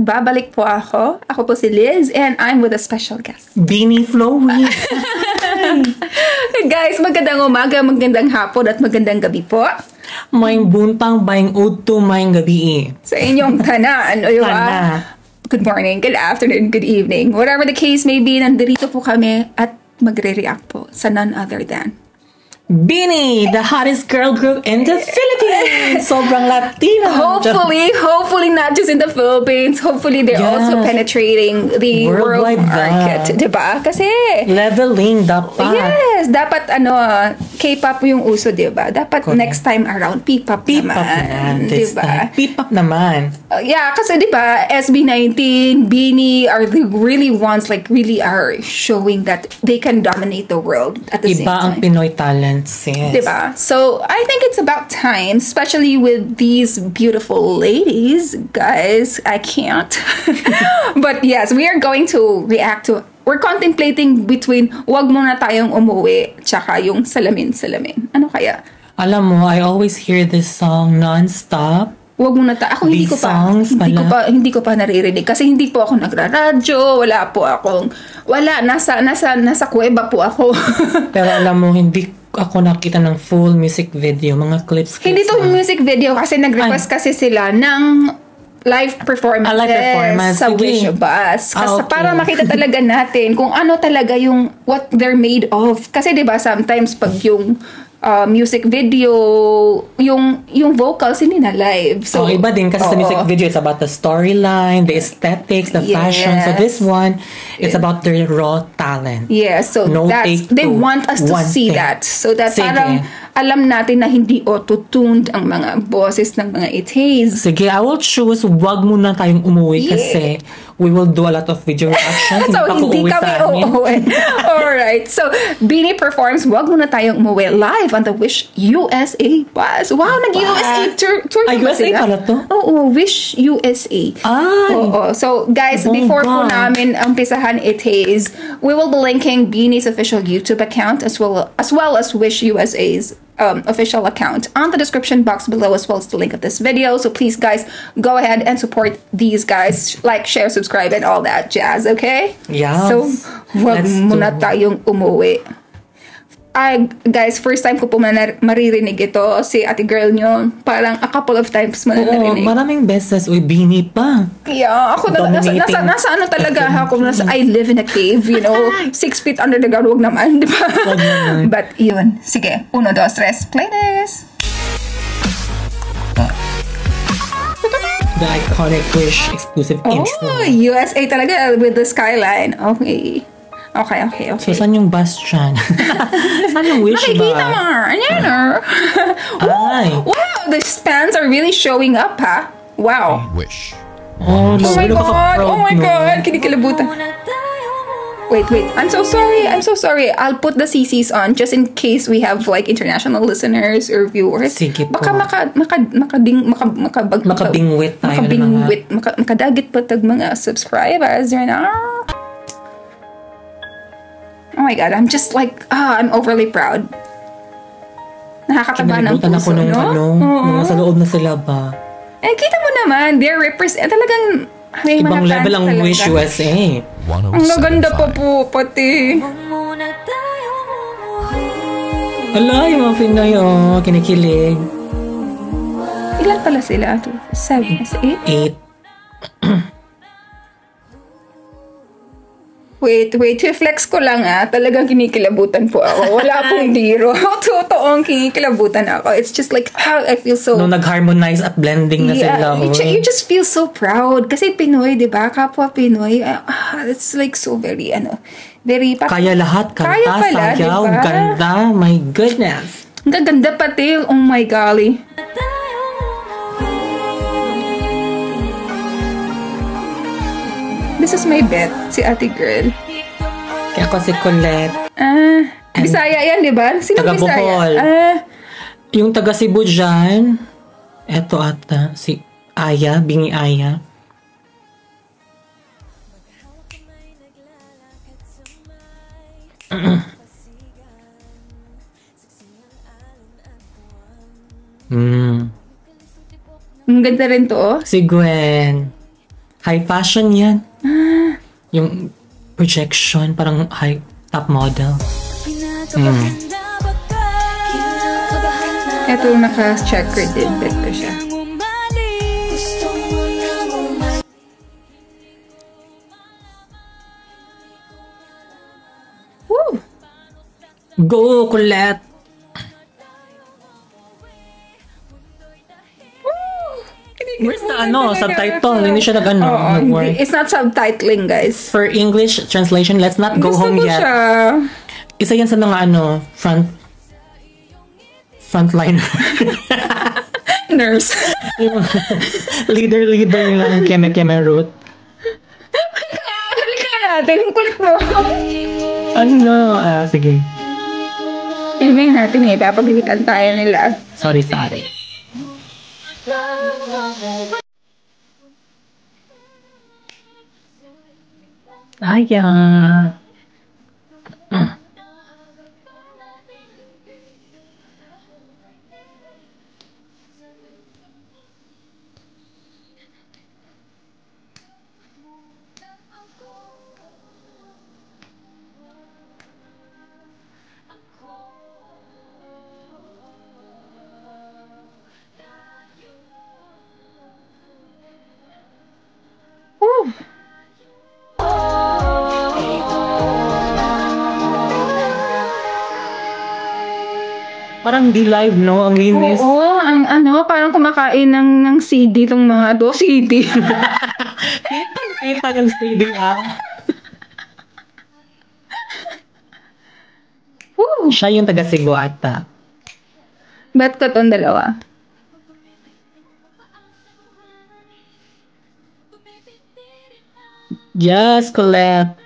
nagbabalik po ako. Ako po si Liz and I'm with a special guest. Beanie Flowy. Guys, magandang umaga, magandang hapon at magandang gabi po. May buntang bayang udto mayang gabi. Sa inyong tanan. Good morning, good afternoon, good evening. Whatever the case may be, nandito po kami at magre-react po sa none other than Beanie, the hottest girl group in the Philippines. Sobrang Latina. Hopefully not just in the Philippines. Hopefully they're also penetrating the world market. Diba? Kasi leveling dapat. Yes, dapat K-pop yung uso, diba? Dapat next time around P-pop naman. Diba? P-pop naman. Yeah, kasi diba, SB19, Beanie are the really ones like really are showing that they can dominate the world at the same time. Iba ang Pinoy talent. Yes. Diba? So I think it's about time, especially with these beautiful ladies, guys. I can't. But yes, we are going to react to. We're contemplating between wag muna tayong umuwi tsaka yung salamin-salamin. Ano kaya? Alam mo, I always hear this song non-stop. Wag muna tayo. Ako hindi ko pa naririnig kasi hindi po ako nagraradyo, nasa kuweba po ako. Pero alam mo, hindi ako nakita ng full music video, mga clips. Hindi to music video kasi nag-request kasi sila ng live performance sa Wish Bus. Kasi para makita talaga natin kung ano talaga yung what they're made of. Kasi 'di ba sometimes pag yung music video, yung vocals hindi na live. So iba din kasi sa music video, it's about the storyline, the aesthetics, the fashion. So this one, it's about their raw talent. Yeah, so they want us to see that. So that parang alam natin na hindi auto-tuned ang mga boses ng mga ites. Sige, I will choose wag muna tayong umuwi kasi we will do a lot of video reactions. So hindi kami uuwi. Alright, so Beanie performs Wag Muna Tayong Umuwi live on the Wish USA Bus. Wow, nag-USA tour USA pala to? Oo, Wish USA. Oo. So guys, before po namin umpisahan ites, we will be linking Beanie's official YouTube account as well as Wish USA's official account on the description box below, as well as the link of this video. So please guys, go ahead and support these guys, like, share, subscribe and all that jazz, okay? Yeah. So wag muna tayong umuwi. Guys, first time ko po maririnig ito. Si ate girl nyo, parang a couple of times mo na narinig. Maraming beses. Beanie pa. Yeah, ako nasa ano talaga ako. I live in a cave, 6 feet under the ground. Wag naman, di ba? But yun. Sige, 1, 2, 3, play this. The iconic Wish exclusive intro. USA talaga with the skyline. Okay. So, saan yung bus dyan? Saan yung Wish ba? Nakikita mo. Wow, the fans are really showing up, ha? Wow. Wish. Oh my God. Kinikilabutan. Wait. I'm so sorry. I'll put the CCs on just in case we have like international listeners or viewers. Sige po. Baka makabingwit tayo. Makadagit pa tag mga subscribers. Oh my God, I'm just like, I'm overly proud. Nakakataba ng puso, Nasa loob na sila ba? Kita mo naman, they're talagang may ibang mga level ang talaga. Wish USA. Ang maganda pa po, pati. Ala, yung mga Pinoy, kinikilig. Ilan pala sila? 7, 8? 8. Wait, flex ko lang talagang kinikilabutan po ako. Wala pong biro. Totoong kinikilabutan ako. It's just like how I feel so... Nung nag-harmonize at blending na sila. You just feel so proud. Kasi Pinoy, di ba? Kapwa Pinoy. It's like so very, very... Kaya lahat. Kanta, sayaw, diba? Ganda. My goodness. Ang ganda pati. Oh my golly. This is my bet, si ate girl. Kaya ako si Colette. Bisaya yan, di ba? Sino taga Bisaya? Bohol. Yung taga Cebu dyan, eto ata, si Aya, Bingi Aya. Ang ganda rin to, oh. Si Gwen. High fashion yan. Yung projection, parang high top model. Ito naka-checkered din. Bet ko siya. Woo! Go, Colette! Where's the subtitle? Hindi siya nag-work. It's not subtitling, guys. For English translation, let's not go home yet. Siya. Isa yan sa mga frontliner. Nurse. leader lang Keme Ruth. Halika natin. Ang kulit mo. Sige. Ilming natin papagalitan tayo nila. Sorry. Ayan. Parang di live, no? Ang linis. Oo, parang kumakain ng CD tong mga to. CD. Kita ng CD, Siya yung taga-Cebu ata. Bet ko tong dalawa. Yes, Colette.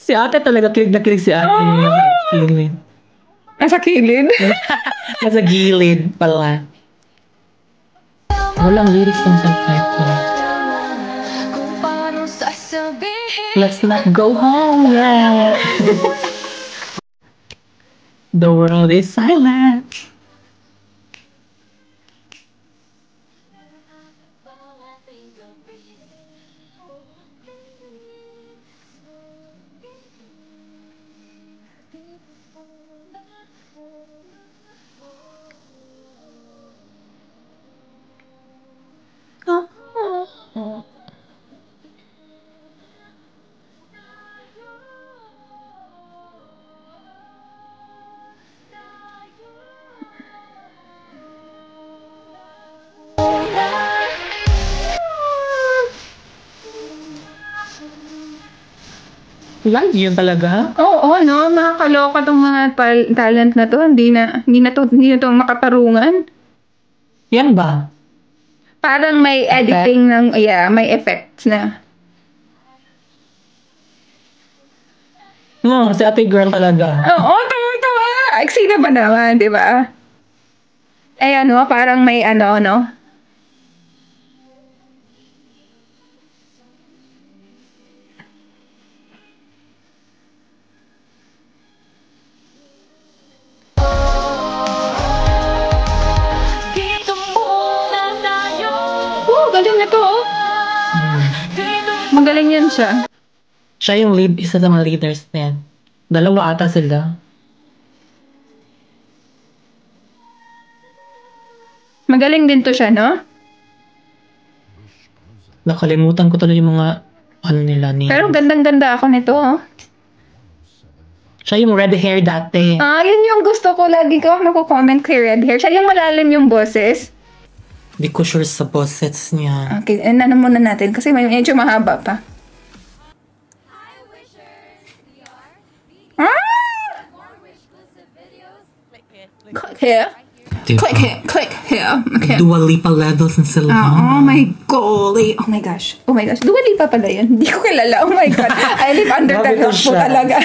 Si ate talaga, kilig na kilig si ate. Kilid. Nasa kilid? Nasa gilid pala. Walang lyrics ng subtitle. Let's not go home yet. The world is silent. Live yun talaga? Oo, nakakaloka tong mga talent na to. Hindi na to makatarungan. Yan ba? Parang may editing may effects na. No, si ate girl talaga. Oo, tawa. Eksena ba naman, di ba? Parang may galing na to, Magaling yan siya. Siya yung isa sa mga leaders na yan. Dalawa ata sila. Magaling din to siya, no? Nakalimutan ko tuloy yung mga nila ni. Pero gandang-ganda ako nito, Siya yung red hair dati. Yun yung gusto ko. Lagi ko nako-comment kay red hair. Siya yung malalim yung boses. Di ko sure sa bosses niya. Okay, muna natin kasi medyo mahaba pa. Click here. Diba? Click here. Okay. Dua Lipa levels in sila. Oh my golly. Oh my gosh. Dua Lipa pala yun. Hindi ko kilala. Oh my God. I live under the rock po talaga.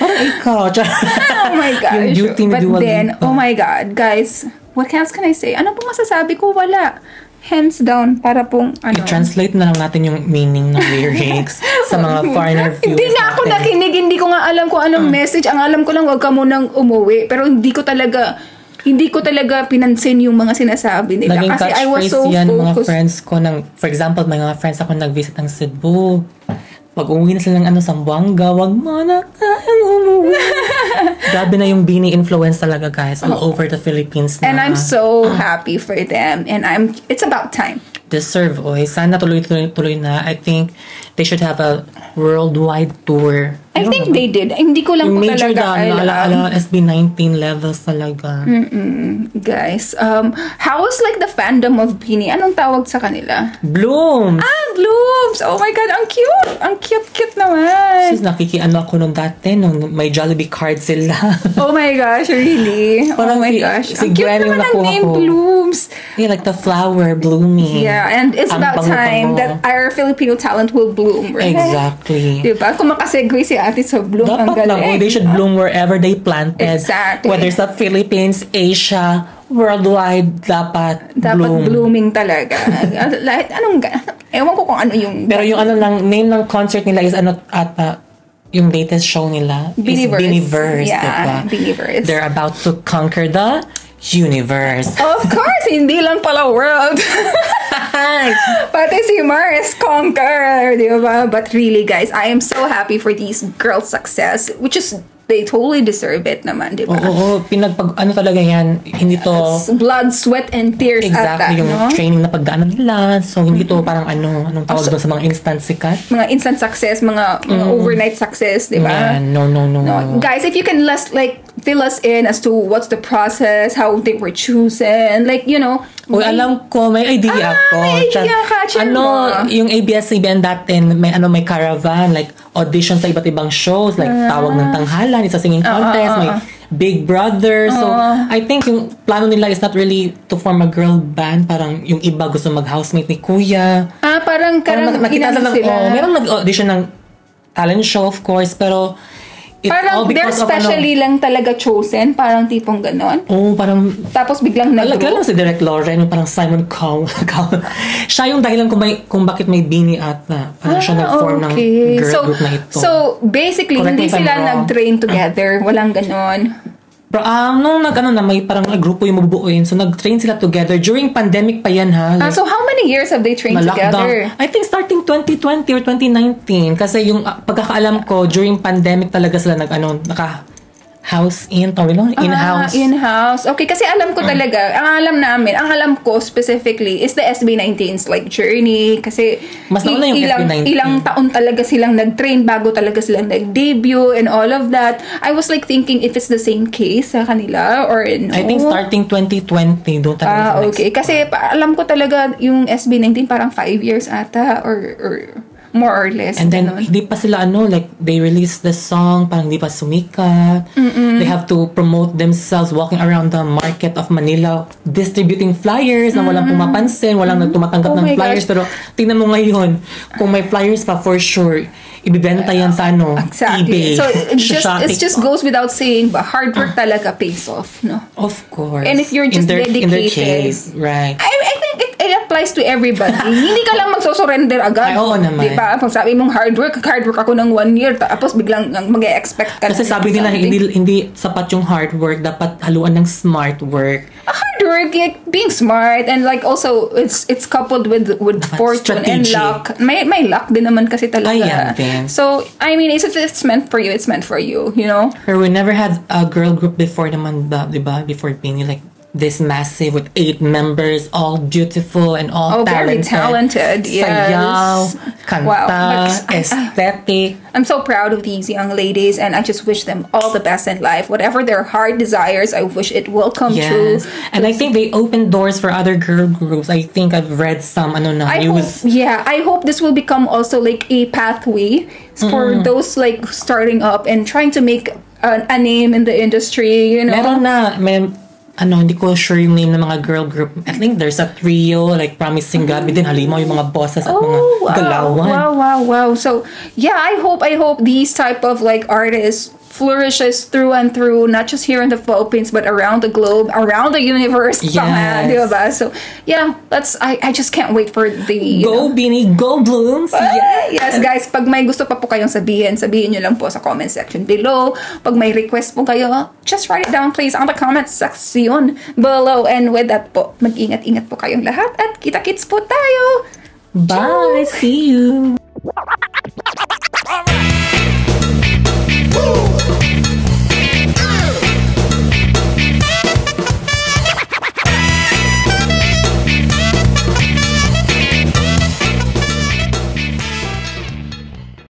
Parang ikaw. Oh my gosh. Yung beauty ni Dua Lipa. Oh my God. Guys, what else can I say? Ano pong masasabi ko? Wala. Hands down. Para pong I-translate na lang natin yung meaning ng lyrics sa mga foreigner viewers. Hindi nga ako nakinig. Hindi ko nga alam kung anong message. Ang alam ko lang, wag ka munang umuwi. Pero hindi ko talaga hindi ko talaga pinansin yung mga sinasabi nila. Naging Kasi I was so yan, mga focused. friends ko, for example, may mga friends ako nag-visit ng Cebu. Pag umuwi na sila ng Zamboanga, wag mo na kayang umuwi. Grabe na yung Beanie influence talaga, guys, all over the Philippines na. And I'm so happy for them. And it's about time. Deserve, oy. Sana tuloy na. I think they should have a worldwide tour. I think they did. Hindi ko lang yung po major talaga ala SB19 levels talaga. Guys, how was like the fandom of Beanie? Anong tawag sa kanila? Blooms! Blooms! Oh my God, ang cute! Ang cute naman! Sis, nakikiano ako nung dati, nung may Jollibee card sila. Oh my gosh, really? Parang oh my gosh. Si Ang cute Gwen yung naman ang nakuha name, ko. Blooms. Yeah, like the flower blooming. Yeah, and it's Ang about time that our Filipino talent will bloom, right? Exactly. Diba? Kung makasegue si ate sa bloom, ang Dapat lang, galing. they should bloom wherever they planted. Exactly. Whether sa Philippines, Asia, worldwide, dapat bloom. blooming talaga. Ewan ko kung ano yung... Pero yung name ng concert nila is yung latest show nila Beanieverse. is Beanieverse. Yeah, diba? Beanieverse. They're about to conquer the universe. Of course, hindi lang pala world. Pati si Mars conquer, di ba? But really, guys, I am so happy for these girls' success, which is, they totally deserve it naman, di ba? Oo, ano talaga yan, hindi to... It's blood, sweat, and tears exactly, yung no? training na pagdaanan nila. So, hindi to parang anong tawag doon sa mga instant sikat? Mga instant success, mga overnight success, di ba? Yeah, no. Guys, if you can fill us in as to what's the process, how they were chosen, like, you know. Uy, alam ko, may idea ako. May idea ka, yung ABS-CBN dati, may caravan, like, audition sa iba't ibang shows, like, Tawag ng Tanghalan, isa singing contest, may Big Brother. So, I think yung plano nila is not really to form a girl band. Parang yung iba gusto mag-housemate ni Kuya. Parang nakita sila. Merong nag-audition ng talent show, of course, pero parang they're specially lang talaga chosen, parang tipong ganon. Parang tapos biglang nag-group. Alam si Direk Lauren, yung parang Simon Cowell. Siya yung dahilan kung bakit may Beanie Ata. Parang siya nag-form ng girl group na ito. So, basically, hindi sila nag-train together. Walang ganon. Pero nung may parang grupo yung mabubuuin. So, nag-train sila together. During pandemic pa yan, ha? So, how many years have they trained together? I think starting 2020 or 2019. Kasi yung pagkakaalam ko, during pandemic talaga sila in-house. In-house. Okay, kasi alam ko talaga, ang alam ko specifically is the SB19's like journey. Kasi mas nauna yung SB19. Ilang taon talaga silang nag-train bago talaga silang nag-debut and all of that. I was like thinking if it's the same case sa kanila or no. I think starting 2020 doon talaga. Okay. Kasi alam ko talaga yung SB19 parang 5 years ata or more or less. And then, hindi pa sila they released the song, parang hindi pa sumikat. They have to promote themselves walking around the market of Manila, distributing flyers na walang pumapansin, walang nagtumatanggap ng flyers. Gosh. Pero, tingnan mo ngayon, kung may flyers pa, for sure, ibibenta yan sa exactly. eBay. So, it just goes without saying, but hard work talaga pays off, no? Of course. And if you're just dedicated. In their case, right. I think it applies to everybody. Hindi ka lang magsusurrender agad. Ay, oo naman. Diba? Pag sabi mong hard work ako ng 1 year, tapos biglang mag-expect ka. Kasi sabi nila, hindi sapat yung hard work, dapat haluan ng smart work. Hard work, like being smart, and like also, it's coupled with fortune and luck. May luck din naman kasi talaga. So, I mean, if it's meant for you, it's meant for you, you know? Pero we never had a girl group before naman, diba? Before Beanie, like, this massive with 8 members, all beautiful and all talented. Very talented, yes. Sayaw, kanta, aesthetic. I'm so proud of these young ladies, and I just wish them all the best in life. Whatever their heart desires, I wish it will come true. And I think they open doors for other girl groups. I think I've read some news. I hope this will become also like a pathway for those like starting up and trying to make a name in the industry, you know. Hindi ko sure yung name ng mga girl group. I think there's a trio, like Promising Gabi din, halimaw yung mga bosses at mga galawan. Wow. So, yeah, I hope these type of like artists flourishes through and through, not just here in the Philippines, but around the globe, around the universe. Yes. Diba? So, yeah, I just can't wait for the... Go, Beanie, go, Blooms! Yes, guys, pag may gusto pa po kayong sabihin nyo lang po sa comment section below. Pag may request po kayo, just write it down please on the comment section below. And with that po, mag-ingat-ingat po kayong lahat at kita-kits po tayo! Bye! See you!